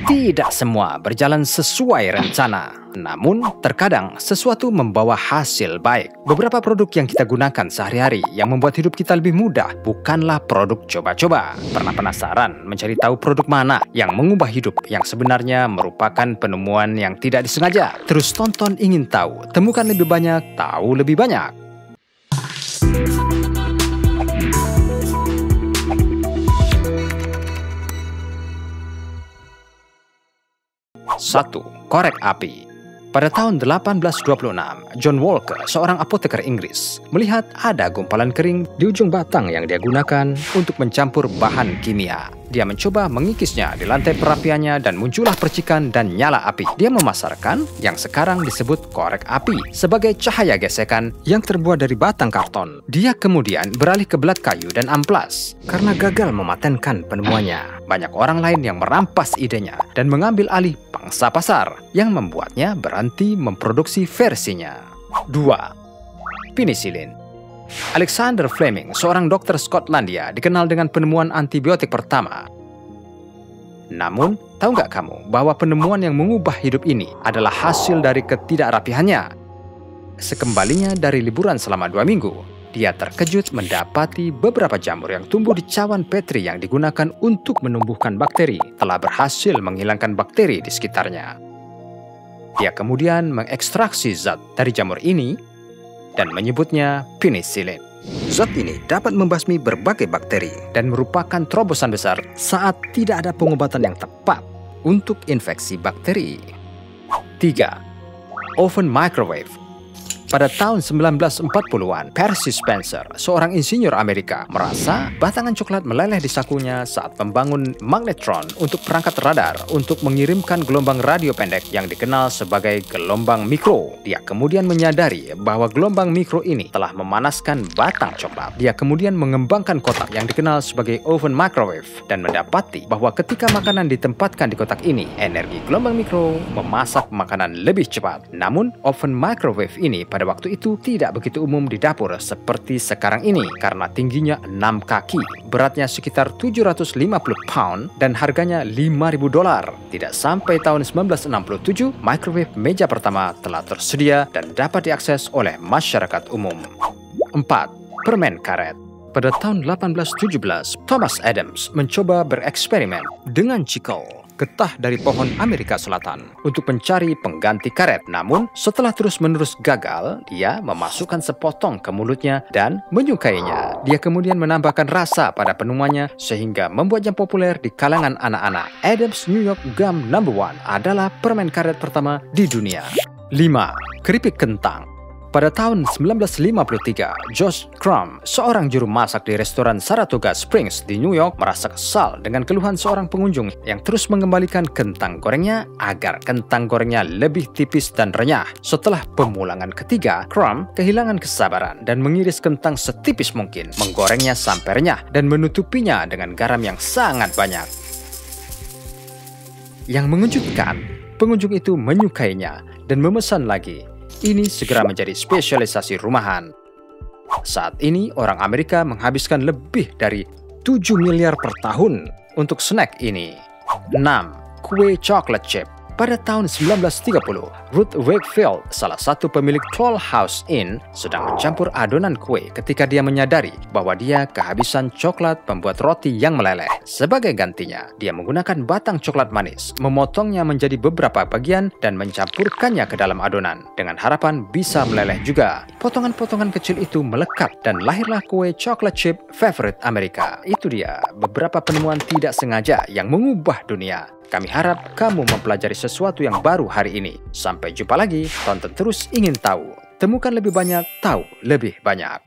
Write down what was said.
Tidak semua berjalan sesuai rencana. Namun, terkadang sesuatu membawa hasil baik. Beberapa produk yang kita gunakan sehari-hari yang membuat hidup kita lebih mudah bukanlah produk coba-coba. Pernah penasaran mencari tahu produk mana yang mengubah hidup yang sebenarnya merupakan penemuan yang tidak disengaja? Terus tonton Ingin Tahu, temukan lebih banyak, tahu lebih banyak. 1. Korek api. Pada tahun 1826, John Walker, seorang apoteker Inggris, melihat ada gumpalan kering di ujung batang yang dia gunakan untuk mencampur bahan kimia. Dia mencoba mengikisnya di lantai perapiannya dan muncullah percikan dan nyala api. Dia memasarkan yang sekarang disebut korek api sebagai cahaya gesekan yang terbuat dari batang karton. Dia kemudian beralih ke belat kayu dan amplas karena gagal mematenkan penemuannya. Banyak orang lain yang merampas idenya dan mengambil alih pangsa pasar yang membuatnya berhenti memproduksi versinya. 2. Penisilin. Alexander Fleming, seorang dokter Skotlandia, dikenal dengan penemuan antibiotik pertama. Namun, tahu nggak kamu bahwa penemuan yang mengubah hidup ini adalah hasil dari ketidakrapihannya? Sekembalinya dari liburan selama 2 minggu, dia terkejut mendapati beberapa jamur yang tumbuh di cawan petri yang digunakan untuk menumbuhkan bakteri telah berhasil menghilangkan bakteri di sekitarnya. Dia kemudian mengekstraksi zat dari jamur ini dan menyebutnya penisilin. Zat ini dapat membasmi berbagai bakteri dan merupakan terobosan besar saat tidak ada pengobatan yang tepat untuk infeksi bakteri. 3. Oven microwave. Pada tahun 1940-an, Percy Spencer, seorang insinyur Amerika, merasa batangan coklat meleleh di sakunya saat membangun magnetron untuk perangkat radar untuk mengirimkan gelombang radio pendek yang dikenal sebagai gelombang mikro. Dia kemudian menyadari bahwa gelombang mikro ini telah memanaskan batang coklat. Dia kemudian mengembangkan kotak yang dikenal sebagai oven microwave dan mendapati bahwa ketika makanan ditempatkan di kotak ini, energi gelombang mikro memasak makanan lebih cepat. Namun, oven microwave ini pada waktu itu tidak begitu umum di dapur seperti sekarang ini karena tingginya 6 kaki, beratnya sekitar 750 pound dan harganya $5.000. Tidak sampai tahun 1967, microwave meja pertama telah tersedia dan dapat diakses oleh masyarakat umum. 4. Permen karet. Pada tahun 1817, Thomas Adams mencoba bereksperimen dengan cikel, getah dari pohon Amerika Selatan, untuk mencari pengganti karet. Namun, setelah terus-menerus gagal, dia memasukkan sepotong ke mulutnya dan menyukainya. Dia kemudian menambahkan rasa pada penemuannya sehingga membuatnya populer di kalangan anak-anak. Adams New York Gum No. 1 adalah permen karet pertama di dunia. 5. Keripik kentang. Pada tahun 1953, Josh Crumb, seorang juru masak di restoran Saratoga Springs di New York, merasa kesal dengan keluhan seorang pengunjung yang terus mengembalikan kentang gorengnya agar kentang gorengnya lebih tipis dan renyah. Setelah pemulangan ketiga, Crumb kehilangan kesabaran dan mengiris kentang setipis mungkin, menggorengnya sampai renyah, dan menutupinya dengan garam yang sangat banyak. Yang mengejutkan, pengunjung itu menyukainya dan memesan lagi. Ini segera menjadi spesialisasi rumahan. Saat ini, orang Amerika menghabiskan lebih dari 7 miliar per tahun untuk snack ini. 6. Kue coklat chip. Pada tahun 1930, Ruth Wakefield, salah satu pemilik Toll House Inn, sedang mencampur adonan kue ketika dia menyadari bahwa dia kehabisan coklat pembuat roti yang meleleh. Sebagai gantinya, dia menggunakan batang coklat manis, memotongnya menjadi beberapa bagian dan mencampurkannya ke dalam adonan, dengan harapan bisa meleleh juga. Potongan-potongan kecil itu melekat dan lahirlah kue coklat chip favorit Amerika. Itu dia, beberapa penemuan tidak sengaja yang mengubah dunia. Kami harap kamu mempelajari sesuatu yang baru hari ini. Sampai jumpa lagi, tonton terus Ingin Tahu. Temukan lebih banyak, tahu lebih banyak.